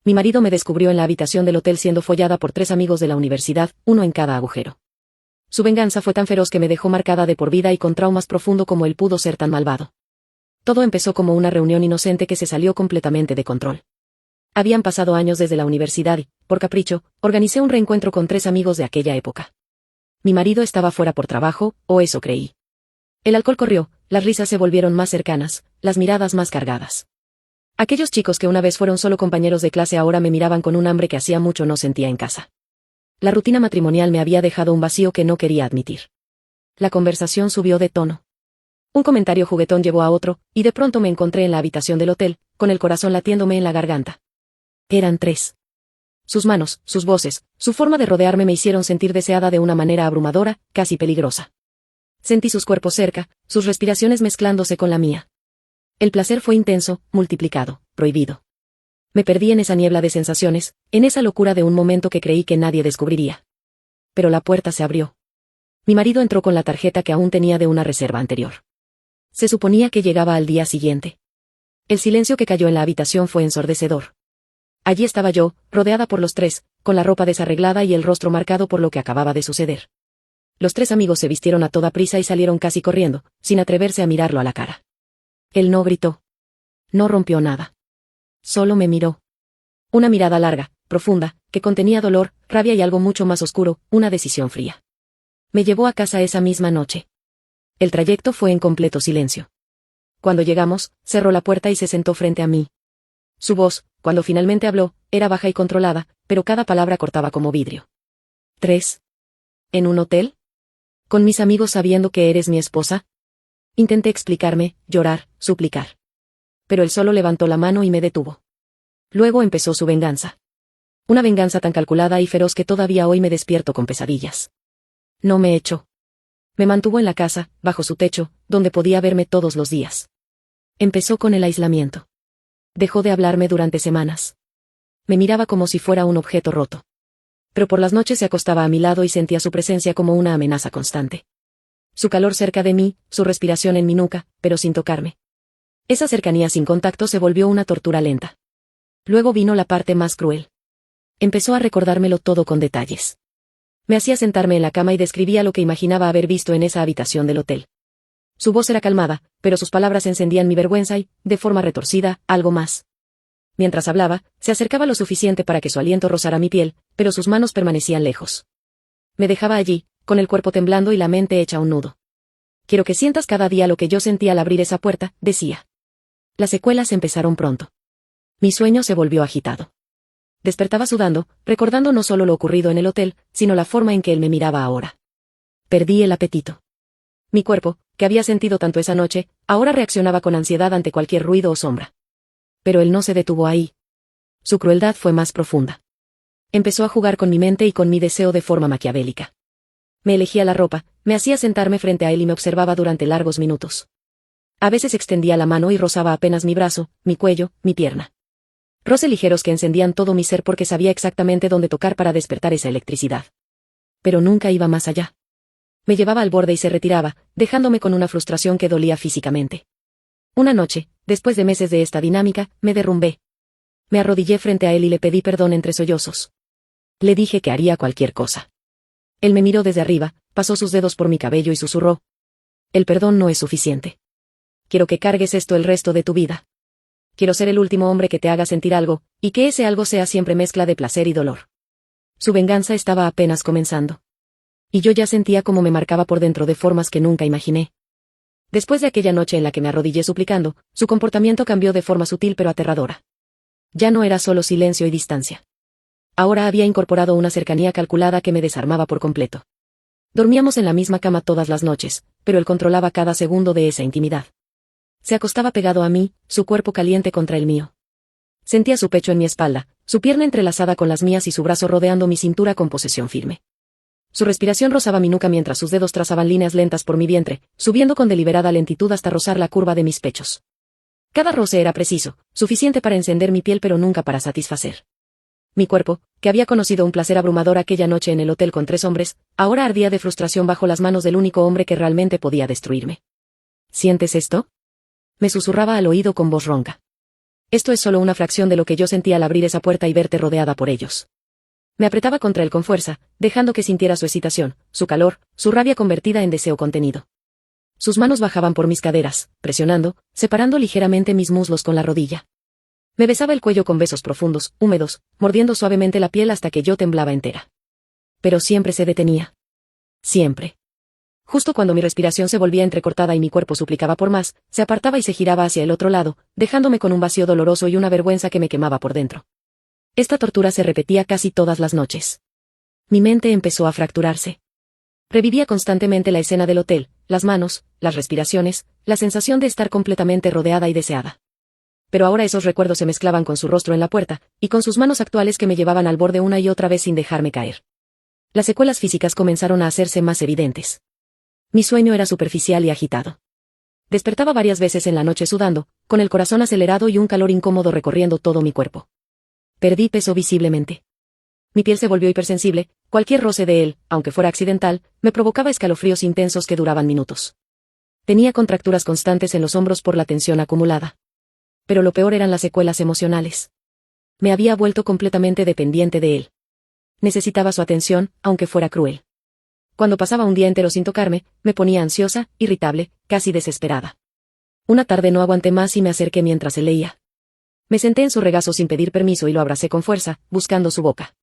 Mi marido me descubrió en la habitación del hotel siendo follada por 3 amigos de la universidad, uno en cada agujero. Su venganza fue tan feroz que me dejó marcada de por vida y con traumas profundo como él pudo ser tan malvado. Todo empezó como una reunión inocente que se salió completamente de control. Habían pasado años desde la universidad y, por capricho, organicé un reencuentro con 3 amigos de aquella época. Mi marido estaba fuera por trabajo, o eso creí. El alcohol corrió, las risas se volvieron más cercanas, las miradas más cargadas. Aquellos chicos que una vez fueron solo compañeros de clase ahora me miraban con un hambre que hacía mucho no sentía en casa. La rutina matrimonial me había dejado un vacío que no quería admitir. La conversación subió de tono. Un comentario juguetón llevó a otro, y de pronto me encontré en la habitación del hotel, con el corazón latiéndome en la garganta. Eran 3. Sus manos, sus voces, su forma de rodearme me hicieron sentir deseada de una manera abrumadora, casi peligrosa. Sentí sus cuerpos cerca, sus respiraciones mezclándose con la mía. El placer fue intenso, multiplicado, prohibido. Me perdí en esa niebla de sensaciones, en esa locura de un momento que creí que nadie descubriría. Pero la puerta se abrió. Mi marido entró con la tarjeta que aún tenía de una reserva anterior. Se suponía que llegaba al día siguiente. El silencio que cayó en la habitación fue ensordecedor. Allí estaba yo, rodeada por los 3, con la ropa desarreglada y el rostro marcado por lo que acababa de suceder. Los 3 amigos se vistieron a toda prisa y salieron casi corriendo, sin atreverse a mirarlo a la cara. Él no gritó. No rompió nada. Solo me miró. Una mirada larga, profunda, que contenía dolor, rabia y algo mucho más oscuro, una decisión fría. Me llevó a casa esa misma noche. El trayecto fue en completo silencio. Cuando llegamos, cerró la puerta y se sentó frente a mí. Su voz, cuando finalmente habló, era baja y controlada, pero cada palabra cortaba como vidrio. 3. ¿En un hotel? ¿Con mis amigos sabiendo que eres mi esposa? Intenté explicarme, llorar, suplicar. Pero él solo levantó la mano y me detuvo. Luego empezó su venganza. Una venganza tan calculada y feroz que todavía hoy me despierto con pesadillas. No me echó. Me mantuvo en la casa, bajo su techo, donde podía verme todos los días. Empezó con el aislamiento. Dejó de hablarme durante semanas. Me miraba como si fuera un objeto roto. Pero por las noches se acostaba a mi lado y sentía su presencia como una amenaza constante. Su calor cerca de mí, su respiración en mi nuca, pero sin tocarme. Esa cercanía sin contacto se volvió una tortura lenta. Luego vino la parte más cruel. Empezó a recordármelo todo con detalles. Me hacía sentarme en la cama y describía lo que imaginaba haber visto en esa habitación del hotel. Su voz era calmada, pero sus palabras encendían mi vergüenza y, de forma retorcida, algo más. Mientras hablaba, se acercaba lo suficiente para que su aliento rozara mi piel, pero sus manos permanecían lejos. Me dejaba allí, con el cuerpo temblando y la mente hecha un nudo. Quiero que sientas cada día lo que yo sentía al abrir esa puerta, decía. Las secuelas empezaron pronto. Mi sueño se volvió agitado. Despertaba sudando, recordando no solo lo ocurrido en el hotel, sino la forma en que él me miraba ahora. Perdí el apetito. Mi cuerpo, que había sentido tanto esa noche, ahora reaccionaba con ansiedad ante cualquier ruido o sombra. Pero él no se detuvo ahí. Su crueldad fue más profunda. Empezó a jugar con mi mente y con mi deseo de forma maquiavélica. Me elegía la ropa, me hacía sentarme frente a él y me observaba durante largos minutos. A veces extendía la mano y rozaba apenas mi brazo, mi cuello, mi pierna. Roces ligeros que encendían todo mi ser porque sabía exactamente dónde tocar para despertar esa electricidad. Pero nunca iba más allá. Me llevaba al borde y se retiraba, dejándome con una frustración que dolía físicamente. Una noche, después de meses de esta dinámica, me derrumbé. Me arrodillé frente a él y le pedí perdón entre sollozos. Le dije que haría cualquier cosa. Él me miró desde arriba, pasó sus dedos por mi cabello y susurró. El perdón no es suficiente. Quiero que cargues esto el resto de tu vida. Quiero ser el último hombre que te haga sentir algo, y que ese algo sea siempre mezcla de placer y dolor. Su venganza estaba apenas comenzando. Y yo ya sentía cómo me marcaba por dentro de formas que nunca imaginé. Después de aquella noche en la que me arrodillé suplicando, su comportamiento cambió de forma sutil pero aterradora. Ya no era solo silencio y distancia. Ahora había incorporado una cercanía calculada que me desarmaba por completo. Dormíamos en la misma cama todas las noches, pero él controlaba cada segundo de esa intimidad. Se acostaba pegado a mí, su cuerpo caliente contra el mío. Sentía su pecho en mi espalda, su pierna entrelazada con las mías y su brazo rodeando mi cintura con posesión firme. Su respiración rozaba mi nuca mientras sus dedos trazaban líneas lentas por mi vientre, subiendo con deliberada lentitud hasta rozar la curva de mis pechos. Cada roce era preciso, suficiente para encender mi piel pero nunca para satisfacer. Mi cuerpo, que había conocido un placer abrumador aquella noche en el hotel con 3 hombres, ahora ardía de frustración bajo las manos del único hombre que realmente podía destruirme. ¿Sientes esto? Me susurraba al oído con voz ronca. Esto es solo una fracción de lo que yo sentía al abrir esa puerta y verte rodeada por ellos. Me apretaba contra él con fuerza, dejando que sintiera su excitación, su calor, su rabia convertida en deseo contenido. Sus manos bajaban por mis caderas, presionando, separando ligeramente mis muslos con la rodilla. Me besaba el cuello con besos profundos, húmedos, mordiendo suavemente la piel hasta que yo temblaba entera. Pero siempre se detenía. Siempre. Justo cuando mi respiración se volvía entrecortada y mi cuerpo suplicaba por más, se apartaba y se giraba hacia el otro lado, dejándome con un vacío doloroso y una vergüenza que me quemaba por dentro. Esta tortura se repetía casi todas las noches. Mi mente empezó a fracturarse. Revivía constantemente la escena del hotel, las manos, las respiraciones, la sensación de estar completamente rodeada y deseada. Pero ahora esos recuerdos se mezclaban con su rostro en la puerta, y con sus manos actuales que me llevaban al borde una y otra vez sin dejarme caer. Las secuelas físicas comenzaron a hacerse más evidentes. Mi sueño era superficial y agitado. Despertaba varias veces en la noche sudando, con el corazón acelerado y un calor incómodo recorriendo todo mi cuerpo. Perdí peso visiblemente. Mi piel se volvió hipersensible, cualquier roce de él, aunque fuera accidental, me provocaba escalofríos intensos que duraban minutos. Tenía contracturas constantes en los hombros por la tensión acumulada. Pero lo peor eran las secuelas emocionales. Me había vuelto completamente dependiente de él. Necesitaba su atención, aunque fuera cruel. Cuando pasaba un día entero sin tocarme, me ponía ansiosa, irritable, casi desesperada. Una tarde no aguanté más y me acerqué mientras él leía. Me senté en su regazo sin pedir permiso y lo abracé con fuerza, buscando su boca.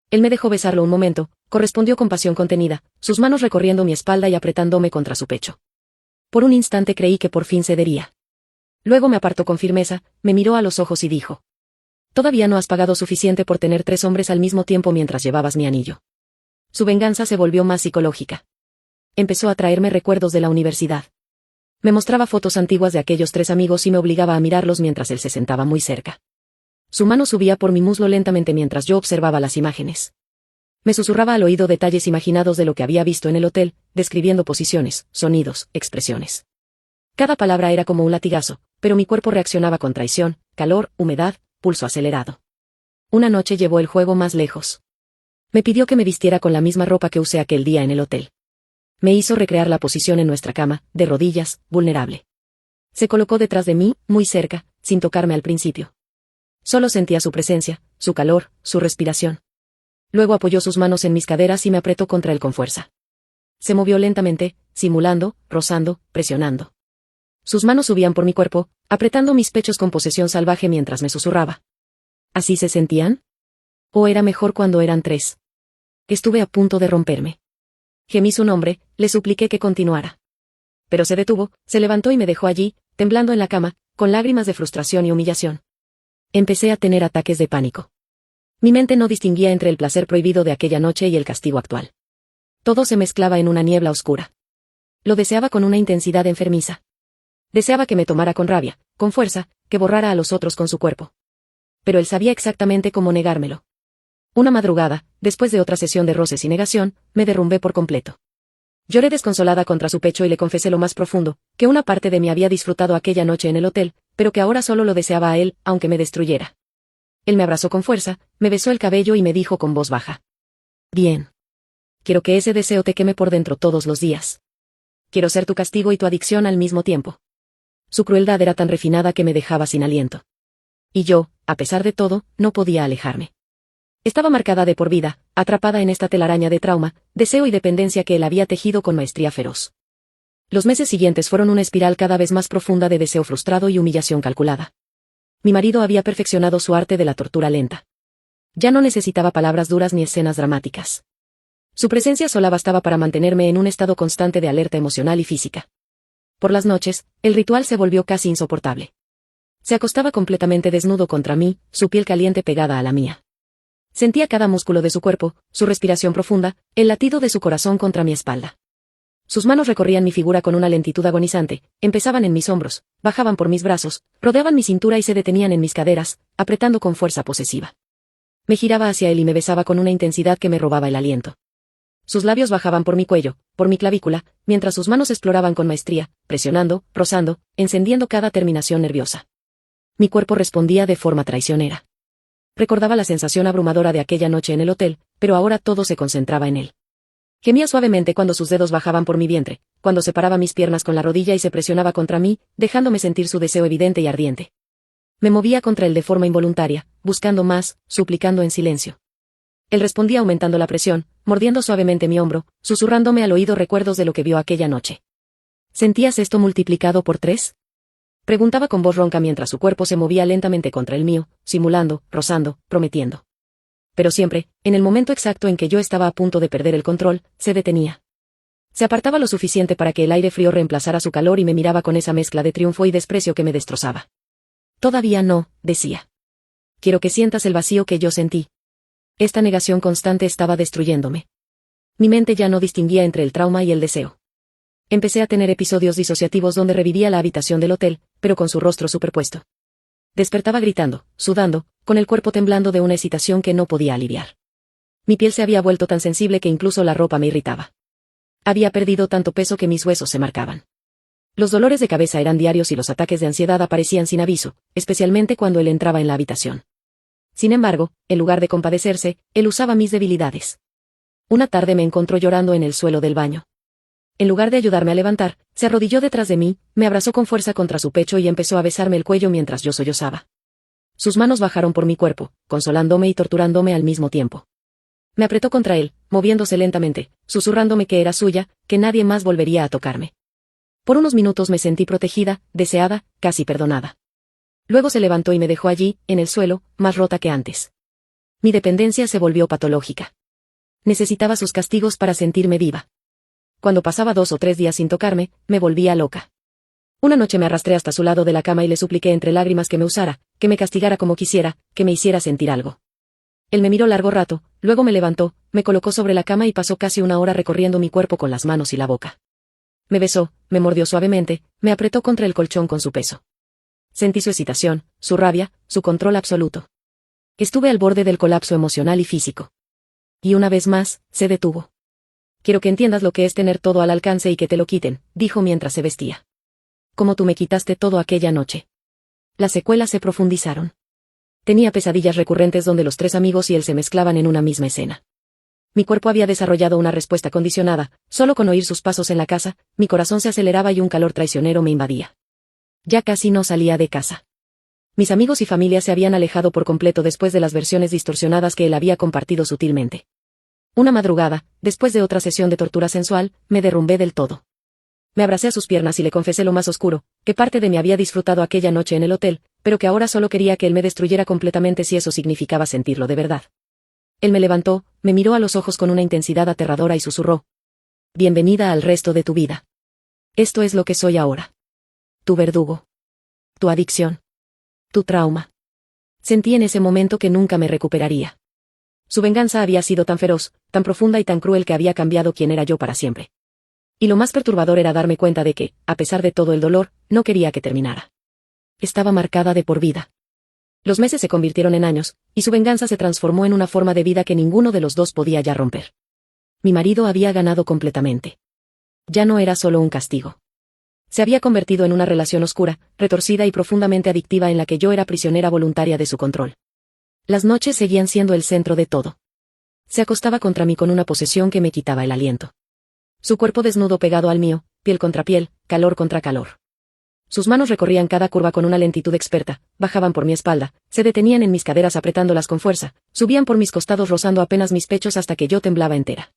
Él me dejó besarlo un momento, correspondió con pasión contenida, sus manos recorriendo mi espalda y apretándome contra su pecho. Por un instante creí que por fin cedería. Luego me apartó con firmeza, me miró a los ojos y dijo: «Todavía no has pagado suficiente por tener 3 hombres al mismo tiempo mientras llevabas mi anillo». Su venganza se volvió más psicológica. Empezó a traerme recuerdos de la universidad. Me mostraba fotos antiguas de aquellos 3 amigos y me obligaba a mirarlos mientras él se sentaba muy cerca. Su mano subía por mi muslo lentamente mientras yo observaba las imágenes. Me susurraba al oído detalles imaginados de lo que había visto en el hotel, describiendo posiciones, sonidos, expresiones. Cada palabra era como un latigazo, pero mi cuerpo reaccionaba con traición, calor, humedad, pulso acelerado. Una noche llevó el juego más lejos. Me pidió que me vistiera con la misma ropa que usé aquel día en el hotel. Me hizo recrear la posición en nuestra cama, de rodillas, vulnerable. Se colocó detrás de mí, muy cerca, sin tocarme al principio. Solo sentía su presencia, su calor, su respiración. Luego apoyó sus manos en mis caderas y me apretó contra él con fuerza. Se movió lentamente, simulando, rozando, presionando. Sus manos subían por mi cuerpo, apretando mis pechos con posesión salvaje mientras me susurraba. ¿Así se sentían? ¿O era mejor cuando eran 3? Estuve a punto de romperme. Gemí su nombre, le supliqué que continuara. Pero se detuvo, se levantó y me dejó allí, temblando en la cama, con lágrimas de frustración y humillación. Empecé a tener ataques de pánico. Mi mente no distinguía entre el placer prohibido de aquella noche y el castigo actual. Todo se mezclaba en una niebla oscura. Lo deseaba con una intensidad enfermiza. Deseaba que me tomara con rabia, con fuerza, que borrara a los otros con su cuerpo. Pero él sabía exactamente cómo negármelo. Una madrugada, después de otra sesión de roces y negación, me derrumbé por completo. Lloré desconsolada contra su pecho y le confesé lo más profundo, que una parte de mí había disfrutado aquella noche en el hotel, pero que ahora solo lo deseaba a él, aunque me destruyera. Él me abrazó con fuerza, me besó el cabello y me dijo con voz baja: «Bien. Quiero que ese deseo te queme por dentro todos los días. Quiero ser tu castigo y tu adicción al mismo tiempo». Su crueldad era tan refinada que me dejaba sin aliento. Y yo, a pesar de todo, no podía alejarme. Estaba marcada de por vida, atrapada en esta telaraña de trauma, deseo y dependencia que él había tejido con maestría feroz. Los meses siguientes fueron una espiral cada vez más profunda de deseo frustrado y humillación calculada. Mi marido había perfeccionado su arte de la tortura lenta. Ya no necesitaba palabras duras ni escenas dramáticas. Su presencia sola bastaba para mantenerme en un estado constante de alerta emocional y física. Por las noches, el ritual se volvió casi insoportable. Se acostaba completamente desnudo contra mí, su piel caliente pegada a la mía. Sentía cada músculo de su cuerpo, su respiración profunda, el latido de su corazón contra mi espalda. Sus manos recorrían mi figura con una lentitud agonizante, empezaban en mis hombros, bajaban por mis brazos, rodeaban mi cintura y se detenían en mis caderas, apretando con fuerza posesiva. Me giraba hacia él y me besaba con una intensidad que me robaba el aliento. Sus labios bajaban por mi cuello, por mi clavícula, mientras sus manos exploraban con maestría, presionando, rozando, encendiendo cada terminación nerviosa. Mi cuerpo respondía de forma traicionera. Recordaba la sensación abrumadora de aquella noche en el hotel, pero ahora todo se concentraba en él. Gemía suavemente cuando sus dedos bajaban por mi vientre, cuando separaba mis piernas con la rodilla y se presionaba contra mí, dejándome sentir su deseo evidente y ardiente. Me movía contra él de forma involuntaria, buscando más, suplicando en silencio. Él respondía aumentando la presión, mordiendo suavemente mi hombro, susurrándome al oído recuerdos de lo que vio aquella noche. ¿Sentías esto multiplicado por 3? Preguntaba con voz ronca mientras su cuerpo se movía lentamente contra el mío, simulando, rozando, prometiendo. Pero siempre, en el momento exacto en que yo estaba a punto de perder el control, se detenía. Se apartaba lo suficiente para que el aire frío reemplazara su calor y me miraba con esa mezcla de triunfo y desprecio que me destrozaba. Todavía no, decía. Quiero que sientas el vacío que yo sentí. Esta negación constante estaba destruyéndome. Mi mente ya no distinguía entre el trauma y el deseo. Empecé a tener episodios disociativos donde revivía la habitación del hotel, pero con su rostro superpuesto. Despertaba gritando, sudando, con el cuerpo temblando de una excitación que no podía aliviar. Mi piel se había vuelto tan sensible que incluso la ropa me irritaba. Había perdido tanto peso que mis huesos se marcaban. Los dolores de cabeza eran diarios y los ataques de ansiedad aparecían sin aviso, especialmente cuando él entraba en la habitación. Sin embargo, en lugar de compadecerse, él usaba mis debilidades. Una tarde me encontró llorando en el suelo del baño. En lugar de ayudarme a levantar, se arrodilló detrás de mí, me abrazó con fuerza contra su pecho y empezó a besarme el cuello mientras yo sollozaba. Sus manos bajaron por mi cuerpo, consolándome y torturándome al mismo tiempo. Me apretó contra él, moviéndose lentamente, susurrándome que era suya, que nadie más volvería a tocarme. Por unos minutos me sentí protegida, deseada, casi perdonada. Luego se levantó y me dejó allí, en el suelo, más rota que antes. Mi dependencia se volvió patológica. Necesitaba sus castigos para sentirme viva. Cuando pasaba 2 o 3 días sin tocarme, me volvía loca. Una noche me arrastré hasta su lado de la cama y le supliqué entre lágrimas que me usara, que me castigara como quisiera, que me hiciera sentir algo. Él me miró largo rato, luego me levantó, me colocó sobre la cama y pasó casi 1 hora recorriendo mi cuerpo con las manos y la boca. Me besó, me mordió suavemente, me apretó contra el colchón con su peso. Sentí su excitación, su rabia, su control absoluto. Estuve al borde del colapso emocional y físico. Y una vez más, se detuvo. Quiero que entiendas lo que es tener todo al alcance y que te lo quiten, dijo mientras se vestía. Como tú me quitaste todo aquella noche. Las secuelas se profundizaron. Tenía pesadillas recurrentes donde los 3 amigos y él se mezclaban en una misma escena. Mi cuerpo había desarrollado una respuesta condicionada, solo con oír sus pasos en la casa, mi corazón se aceleraba y un calor traicionero me invadía. Ya casi no salía de casa. Mis amigos y familia se habían alejado por completo después de las versiones distorsionadas que él había compartido sutilmente. Una madrugada, después de otra sesión de tortura sensual, me derrumbé del todo. Me abracé a sus piernas y le confesé lo más oscuro, que parte de mí había disfrutado aquella noche en el hotel, pero que ahora solo quería que él me destruyera completamente si eso significaba sentirlo de verdad. Él me levantó, me miró a los ojos con una intensidad aterradora y susurró. Bienvenida al resto de tu vida. Esto es lo que soy ahora. Tu verdugo. Tu adicción. Tu trauma. Sentí en ese momento que nunca me recuperaría. Su venganza había sido tan feroz, tan profunda y tan cruel que había cambiado quién era yo para siempre. Y lo más perturbador era darme cuenta de que, a pesar de todo el dolor, no quería que terminara. Estaba marcada de por vida. Los meses se convirtieron en años, y su venganza se transformó en una forma de vida que ninguno de los dos podía ya romper. Mi marido había ganado completamente. Ya no era solo un castigo. Se había convertido en una relación oscura, retorcida y profundamente adictiva en la que yo era prisionera voluntaria de su control. Las noches seguían siendo el centro de todo. Se acostaba contra mí con una posesión que me quitaba el aliento. Su cuerpo desnudo pegado al mío, piel contra piel, calor contra calor. Sus manos recorrían cada curva con una lentitud experta, bajaban por mi espalda, se detenían en mis caderas apretándolas con fuerza, subían por mis costados rozando apenas mis pechos hasta que yo temblaba entera.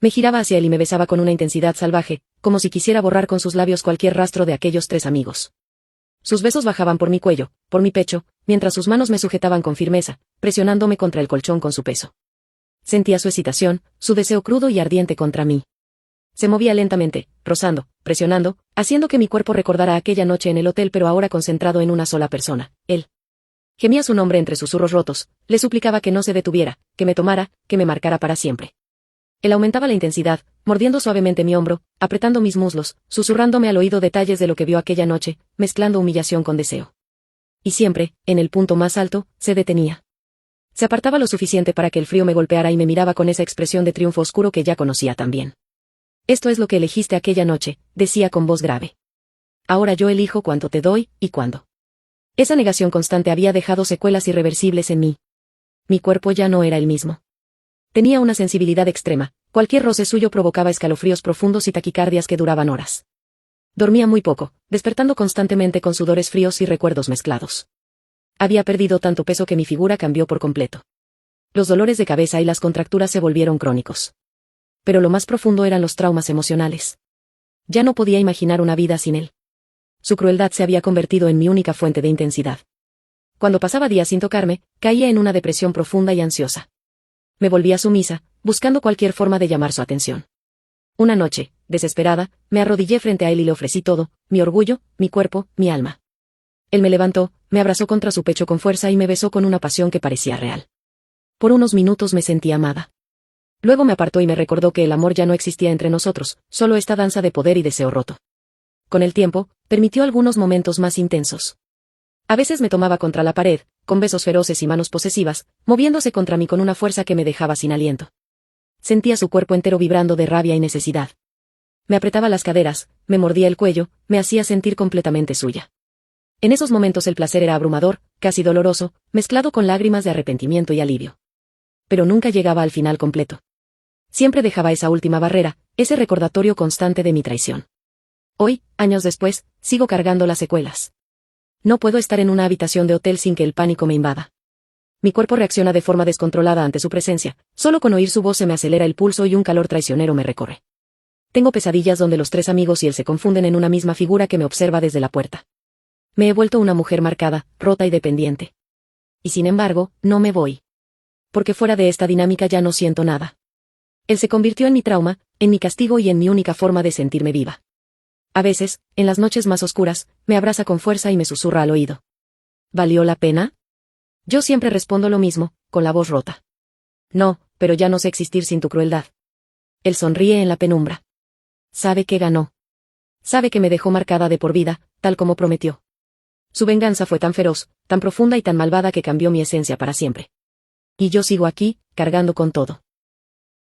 Me giraba hacia él y me besaba con una intensidad salvaje, como si quisiera borrar con sus labios cualquier rastro de aquellos 3 amigos. Sus besos bajaban por mi cuello, por mi pecho, mientras sus manos me sujetaban con firmeza, presionándome contra el colchón con su peso. Sentía su excitación, su deseo crudo y ardiente contra mí. Se movía lentamente, rozando, presionando, haciendo que mi cuerpo recordara aquella noche en el hotel pero ahora concentrado en una sola persona, él. Gemía su nombre entre susurros rotos, le suplicaba que no se detuviera, que me tomara, que me marcara para siempre. Él aumentaba la intensidad, mordiendo suavemente mi hombro, apretando mis muslos, susurrándome al oído detalles de lo que vio aquella noche, mezclando humillación con deseo. Y siempre, en el punto más alto, se detenía. Se apartaba lo suficiente para que el frío me golpeara y me miraba con esa expresión de triunfo oscuro que ya conocía tan bien. Esto es lo que elegiste aquella noche, decía con voz grave. Ahora yo elijo cuánto te doy, y cuándo. Esa negación constante había dejado secuelas irreversibles en mí. Mi cuerpo ya no era el mismo. Tenía una sensibilidad extrema, cualquier roce suyo provocaba escalofríos profundos y taquicardias que duraban horas. Dormía muy poco, despertando constantemente con sudores fríos y recuerdos mezclados. Había perdido tanto peso que mi figura cambió por completo. Los dolores de cabeza y las contracturas se volvieron crónicos. Pero lo más profundo eran los traumas emocionales. Ya no podía imaginar una vida sin él. Su crueldad se había convertido en mi única fuente de intensidad. Cuando pasaba días sin tocarme, caía en una depresión profunda y ansiosa. Me volvía sumisa, buscando cualquier forma de llamar su atención. Una noche, desesperada, me arrodillé frente a él y le ofrecí todo, mi orgullo, mi cuerpo, mi alma. Él me levantó, me abrazó contra su pecho con fuerza y me besó con una pasión que parecía real. Por unos minutos me sentí amada. Luego me apartó y me recordó que el amor ya no existía entre nosotros, solo esta danza de poder y deseo roto. Con el tiempo, permitió algunos momentos más intensos. A veces me tomaba contra la pared, con besos feroces y manos posesivas, moviéndose contra mí con una fuerza que me dejaba sin aliento. Sentía su cuerpo entero vibrando de rabia y necesidad. Me apretaba las caderas, me mordía el cuello, me hacía sentir completamente suya. En esos momentos el placer era abrumador, casi doloroso, mezclado con lágrimas de arrepentimiento y alivio. Pero nunca llegaba al final completo. Siempre dejaba esa última barrera, ese recordatorio constante de mi traición. Hoy, años después, sigo cargando las secuelas. No puedo estar en una habitación de hotel sin que el pánico me invada. Mi cuerpo reacciona de forma descontrolada ante su presencia, solo con oír su voz se me acelera el pulso y un calor traicionero me recorre. Tengo pesadillas donde los tres amigos y él se confunden en una misma figura que me observa desde la puerta. Me he vuelto una mujer marcada, rota y dependiente. Y sin embargo, no me voy. Porque fuera de esta dinámica ya no siento nada. Él se convirtió en mi trauma, en mi castigo y en mi única forma de sentirme viva. A veces, en las noches más oscuras, me abraza con fuerza y me susurra al oído. ¿Valió la pena? Yo siempre respondo lo mismo, con la voz rota. No, pero ya no sé existir sin tu crueldad. Él sonríe en la penumbra. Sabe que ganó. Sabe que me dejó marcada de por vida, tal como prometió. Su venganza fue tan feroz, tan profunda y tan malvada que cambió mi esencia para siempre. Y yo sigo aquí, cargando con todo.